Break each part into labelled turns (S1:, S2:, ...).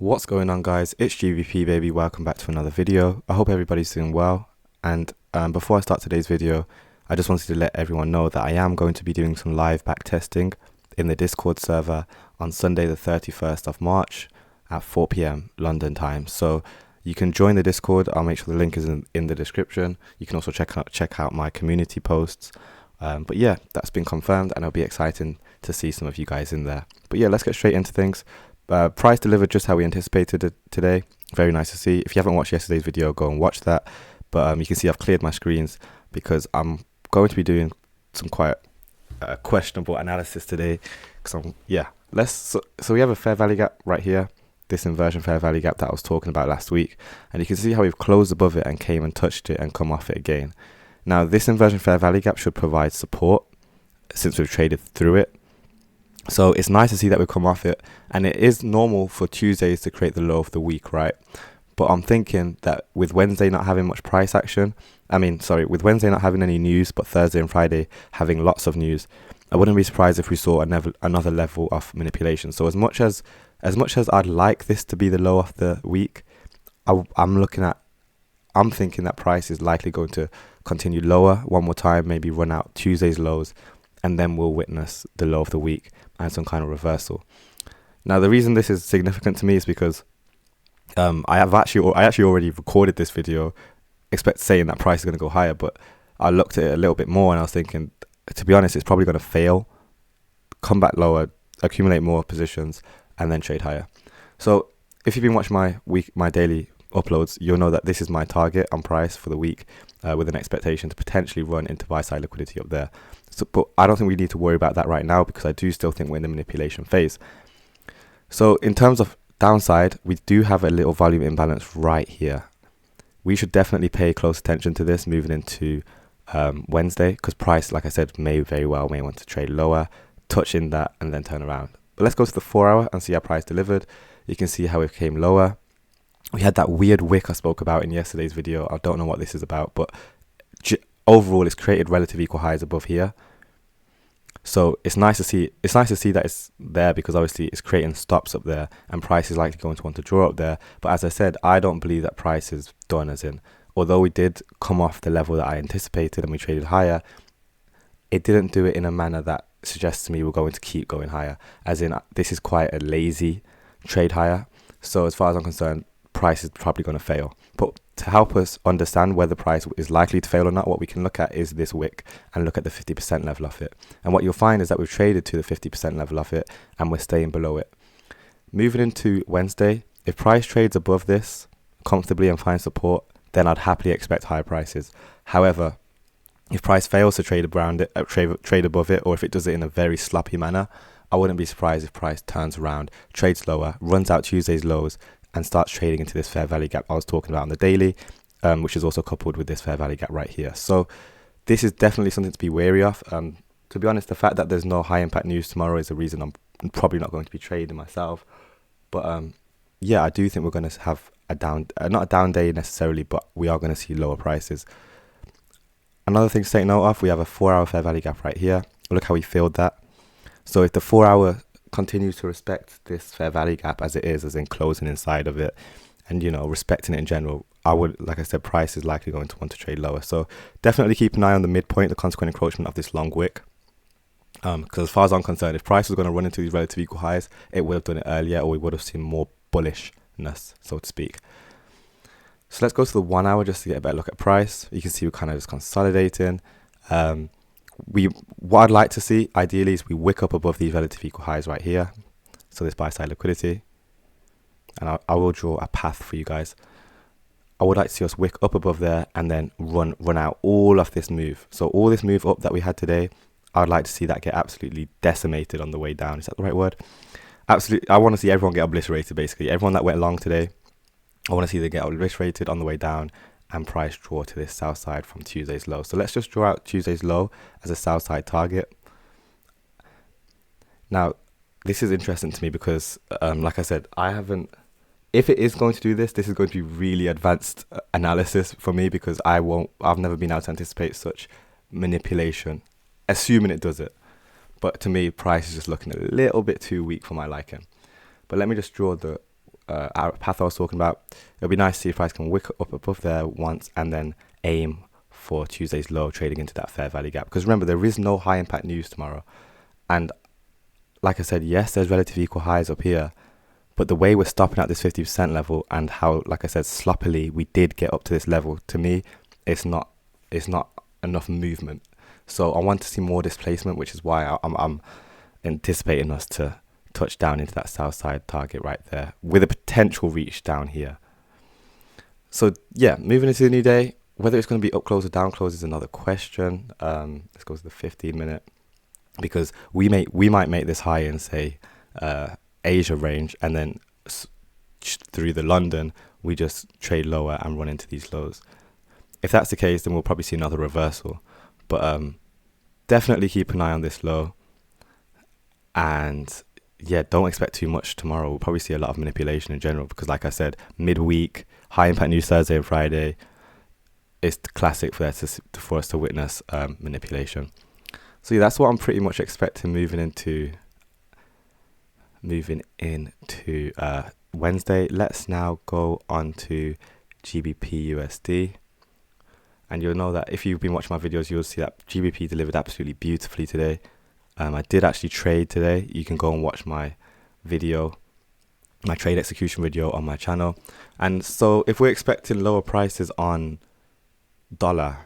S1: What's going on, guys? It's GBP, baby. Welcome back to another video. I hope everybody's doing well. And before I start today's video, I just wanted to let everyone know that I am going to be doing some live back testing in the Discord server on Sunday the 31st of March at 4 p.m. London time. So you can join the Discord. I'll make sure the link is in the description. You can also check out my community posts. But yeah, that's been confirmed, and it'll be exciting to see some of you guys in there. But yeah, let's get straight into things. Price delivered just how we anticipated it today. Very nice to see. If you haven't watched yesterday's video, go and watch that. But you can see I've cleared my screens because I'm going to be doing some quite questionable analysis today. So we have a fair value gap right here. This inversion fair value gap that I was talking about last week, and you can see how we've closed above it and came and touched it and come off it again. Now this inversion fair value gap should provide support since we've traded through it. So it's nice to see that we've come off it, and it is normal for Tuesdays to create the low of the week, right? But I'm thinking that with Wednesday not having much price action, with Wednesday not having any news, but Thursday and Friday having lots of news, I wouldn't be surprised if we saw another level of manipulation. So as much as I'd like this to be the low of the week, I'm thinking that price is likely going to continue lower one more time, maybe run out Tuesday's lows, and then we'll witness the low of the week and some kind of reversal. Now, the reason this is significant to me is because I actually already recorded this video saying that price is going to go higher, but I looked at it a little bit more and I was thinking, to be honest, it's probably going to fail, come back lower, accumulate more positions, and then trade higher. So if you've been watching my daily uploads, you'll know that this is my target on price for the week, with an expectation to potentially run into buy side liquidity up there. But I don't think we need to worry about that right now because I do still think we're in the manipulation phase. So in terms of downside, we do have a little volume imbalance right here. We should definitely pay close attention to this moving into Wednesday, because price, like I said, may want to trade lower, touch in that, and then turn around. But let's go to the 4 hour and see how price delivered. You can see how it came lower. We had that weird wick I spoke about in yesterday's video. I don't know what this is about, but overall, it's created relative equal highs above here. So it's nice to see. It's nice to see that it's there because obviously it's creating stops up there, and price is likely going to want to draw up there. But as I said, I don't believe that price is done. As in, although we did come off the level that I anticipated and we traded higher, it didn't do it in a manner that suggests to me we're going to keep going higher. As in, this is quite a lazy trade higher. So as far as I'm concerned, price is probably going to fail. But to help us understand whether price is likely to fail or not, what we can look at is this wick and look at the 50% level of it. And what you'll find is that we've traded to the 50% level of it and we're staying below it. Moving into Wednesday, if price trades above this comfortably and finds support, then I'd happily expect higher prices. However, if price fails to trade around it, trade above it, or if it does it in a very sloppy manner, I wouldn't be surprised if price turns around, trades lower, runs out Tuesday's lows, and starts trading into this fair value gap I was talking about on the daily, which is also coupled with this fair value gap right here. So this is definitely something to be wary of. To be honest, the fact that there's no high impact news tomorrow is the reason I'm probably not going to be trading myself. But yeah, I do think we're going to have not a down day necessarily, but we are going to see lower prices. Another thing to take note of, we have a 4 hour fair value gap right here. Look how we filled that. So if the 4 hour continues to respect this fair value gap as it is, as in closing inside of it, and respecting it in general, like I said, price is likely going to want to trade lower. So definitely keep an eye on the midpoint, the consequent encroachment of this long wick, because as far as I'm concerned, if price was going to run into these relative equal highs, it would have done it earlier, or we would have seen more bullishness, so to speak. So let's go to the 1 hour just to get a better look at price. You can see we're kind of just consolidating. What I'd like to see ideally is we wick up above these relative equal highs right here, so this buy side liquidity, and I will draw a path for you guys. I would like to see us wick up above there and then run out all of this move. So all this move up that we had today, I'd like to see that get absolutely decimated on the way down. Is that the right word? Absolutely. I want to see everyone get obliterated, basically. Everyone that went long today, I want to see them get obliterated on the way down and price draw to this south side from Tuesday's low. So let's just draw out Tuesday's low as a south side target. Now, this is interesting to me because, like I said, if it is going to do this, this is going to be really advanced analysis for me because I've never been able to anticipate such manipulation, assuming it does it. But to me, price is just looking a little bit too weak for my liking. But let me just draw the our path I was talking about. It'll be nice to see if price can wick up above there once and then aim for Tuesday's low, trading into that fair value gap. Because remember, there is no high impact news tomorrow. And like I said, yes, there's relative equal highs up here, but the way we're stopping at this 50% level and how, like I said, sloppily we did get up to this level, to me, it's not enough movement. So I want to see more displacement, which is why I'm anticipating us to touch down into that south side target right there with a potential reach down here. So yeah, moving into the new day, whether it's going to be up close or down close is another question. Let's go to the 15-minute, because we might make this high in, say, Asia range, and then through the London we just trade lower and run into these lows. If that's the case, then we'll probably see another reversal, but definitely keep an eye on this low. And yeah, don't expect too much tomorrow. We'll probably see a lot of manipulation in general, because like I said, midweek, high impact news Thursday and Friday, it's classic for us to witness manipulation. So yeah, that's what I'm pretty much expecting moving into Wednesday. Let's now go on to GBP USD. And you'll know that if you've been watching my videos, you'll see that GBP delivered absolutely beautifully today. I did actually trade today. You can go and watch my video, my trade execution video on my channel. And so if we're expecting lower prices on dollar,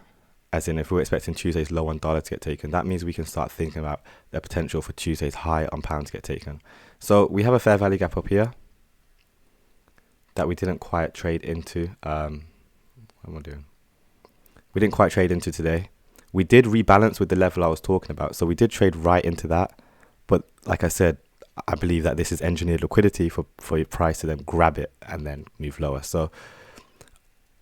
S1: as in if we're expecting Tuesday's low on dollar to get taken, that means we can start thinking about the potential for Tuesday's high on pound to get taken. So we have a fair value gap up here that we didn't quite trade into. What am I doing? We didn't quite trade into today. We did rebalance with the level I was talking about, so we did trade right into that. But like I said, I believe that this is engineered liquidity for your price to then grab it and then move lower. So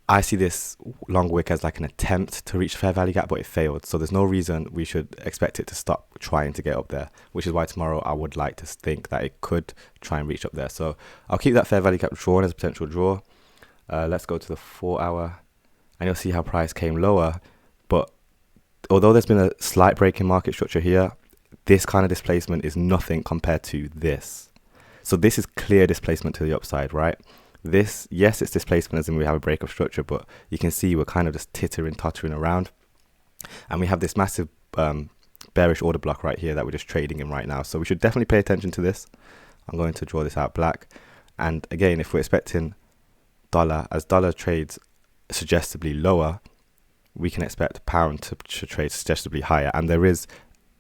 S1: I see this long wick as like an attempt to reach fair value gap, but it failed. So there's no reason we should expect it to stop trying to get up there, which is why tomorrow I would like to think that it could try and reach up there. So I'll keep that fair value gap drawn as a potential draw. Let's go to the 4 hour, and you'll see how price came lower. But although there's been a slight break in market structure here, this kind of displacement is nothing compared to this. So this is clear displacement to the upside, right? This, yes, it's displacement as in we have a break of structure, but you can see we're kind of just tottering around. And we have this massive bearish order block right here that we're just trading in right now. So we should definitely pay attention to this. I'm going to draw this out black. And again, if we're expecting dollar, as dollar trades suggestively lower, we can expect pound to trade suggestively higher. And there is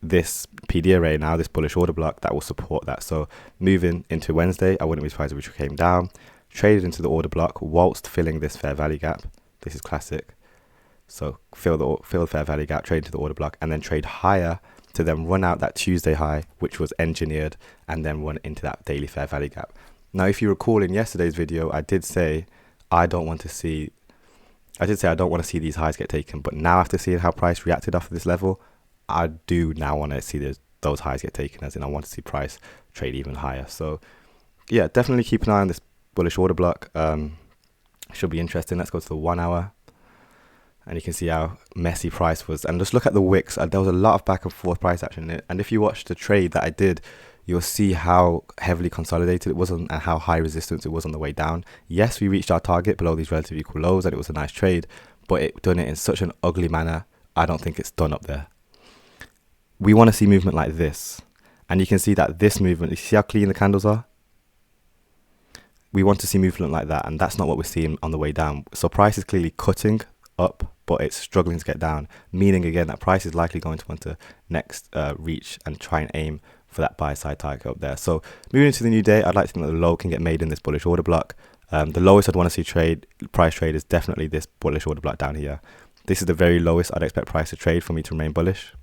S1: this PD array now, this bullish order block that will support that. So moving into Wednesday, I wouldn't be surprised if we came down, traded into the order block whilst filling this fair value gap. This is classic. So fill the fair value gap, trade into the order block, and then trade higher to then run out that Tuesday high, which was engineered, and then run into that daily fair value gap. Now, if you recall in yesterday's video, I did say I don't want to see these highs get taken, but now after seeing how price reacted off of this level, I do now want to see those highs get taken, as in I want to see price trade even higher. So yeah, definitely keep an eye on this bullish order block. Should be interesting. Let's go to the 1 hour, and you can see how messy price was. And just look at the wicks. There was a lot of back and forth price action in it. And if you watch the trade that I did, you'll see how heavily consolidated it was and how high resistance it was on the way down. Yes, we reached our target below these relative equal lows, and it was a nice trade, but it done it in such an ugly manner. I don't think it's done up there. We want to see movement like this, and you can see that this movement, you see how clean the candles are? We want to see movement like that, and that's not what we're seeing on the way down. So price is clearly cutting up, but it's struggling to get down, meaning again that price is likely going to want to next reach and try and aim for that buy side target up there. So moving into the new day, I'd like to think that the low can get made in this bullish order block. The lowest I'd want to see price trade is definitely this bullish order block down here. This is the very lowest I'd expect price to trade for me to remain bullish.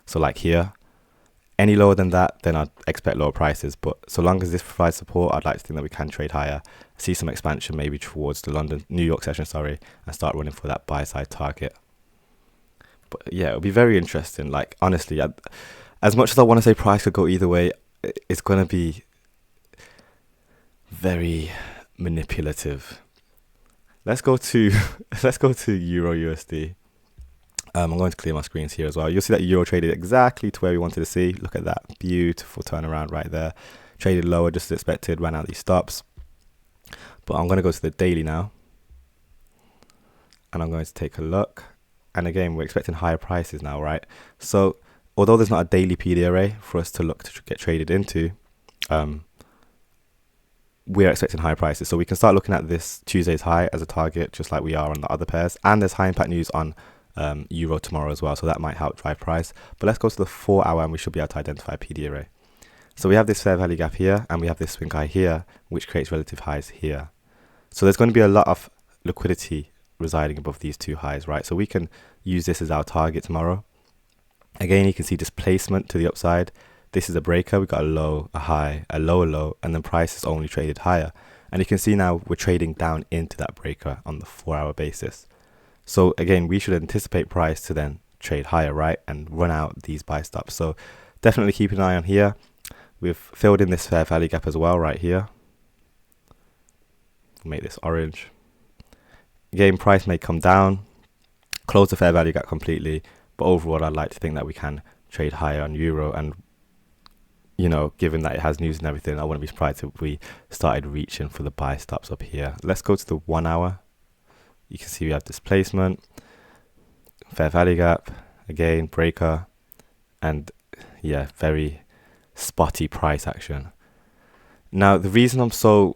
S1: So like here, any lower than that, then I'd expect lower prices. But so long as this provides support, I'd like to think that we can trade higher, see some expansion maybe towards the New York session, and start running for that buy side target. But yeah, it'll be very interesting. Like honestly, as much as I want to say price could go either way, it's going to be very manipulative. Let's go to Euro USD. I'm going to clear my screens here as well. You'll see that Euro traded exactly to where we wanted to see. Look at that beautiful turnaround right there. Traded lower just as expected, ran out these stops. But I'm going to go to the daily now, and I'm going to take a look. And again, we're expecting higher prices now, right? So although there's not a daily PD array for us to look to get traded into, we're expecting higher prices. So we can start looking at this Tuesday's high as a target, just like we are on the other pairs. And there's high impact news on euro tomorrow as well, so that might help drive price. But let's go to the 4 hour and we should be able to identify a PD array. So we have this fair value gap here, and we have this swing high here, which creates relative highs here. So there's going to be a lot of liquidity residing above these two highs, right? So we can use this as our target tomorrow. Again, you can see displacement to the upside. This is a breaker. We've got a low, a high, a lower low, and then price is only traded higher. And you can see now we're trading down into that breaker on the 4 hour basis. So again, we should anticipate price to then trade higher, right? And run out these buy stops. So definitely keep an eye on here. We've filled in this fair value gap as well right here. We'll make this orange. Again, price may come down, close the fair value gap completely. But overall, I'd like to think that we can trade higher on euro, and you know, given that it has news and everything, I wouldn't be surprised if we started reaching for the buy stops up here. Let's go to the 1 hour. You can see we have displacement, fair value gap, again, breaker, and yeah, very spotty price action. Now, the reason I'm so,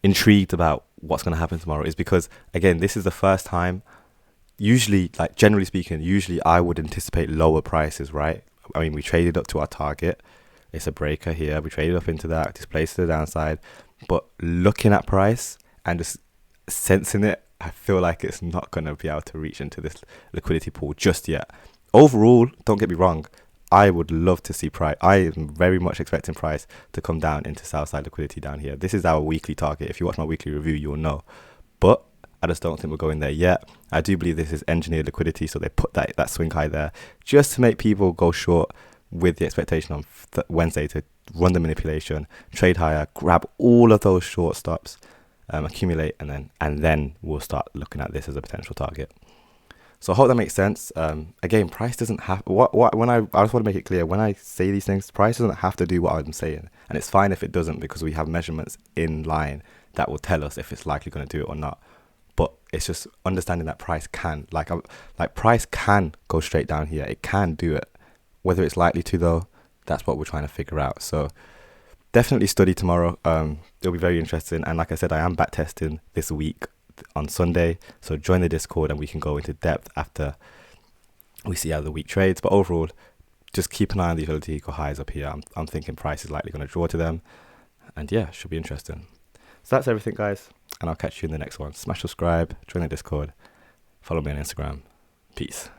S1: intrigued about what's going to happen tomorrow is because, again, this is the first time, usually, like generally speaking, usually I would anticipate lower prices, right? I mean, we traded up to our target. It's a breaker here. We traded up into that, displaced to the downside. But looking at price and just sensing it, I feel like it's not going to be able to reach into this liquidity pool just yet. Overall, don't get me wrong, I would love to see price. I am very much expecting price to come down into south side liquidity down here. This is our weekly target. If you watch my weekly review, you'll know. But I just don't think we're going there yet. I do believe this is engineered liquidity, so they put that swing high there just to make people go short with the expectation on Wednesday to run the manipulation, trade higher, grab all of those short stops, accumulate, and then we'll start looking at this as a potential target. So I hope that makes sense. Again, price doesn't have I just want to make it clear, when I say these things, price doesn't have to do what I'm saying, and it's fine if it doesn't, because we have measurements in line that will tell us if it's likely going to do it or not. But it's just understanding that price can, price can go straight down here. It can do it. Whether it's likely to, though, that's what we're trying to figure out. So definitely study tomorrow. It'll be very interesting. And like I said, I am back testing this week on Sunday. So join the Discord and we can go into depth after we see how the week trades. But overall, just keep an eye on these relative equal highs up here. I'm thinking price is likely going to draw to them. And yeah, should be interesting. So that's everything, guys. And I'll catch you in the next one. Smash subscribe, join the Discord, follow me on Instagram. Peace.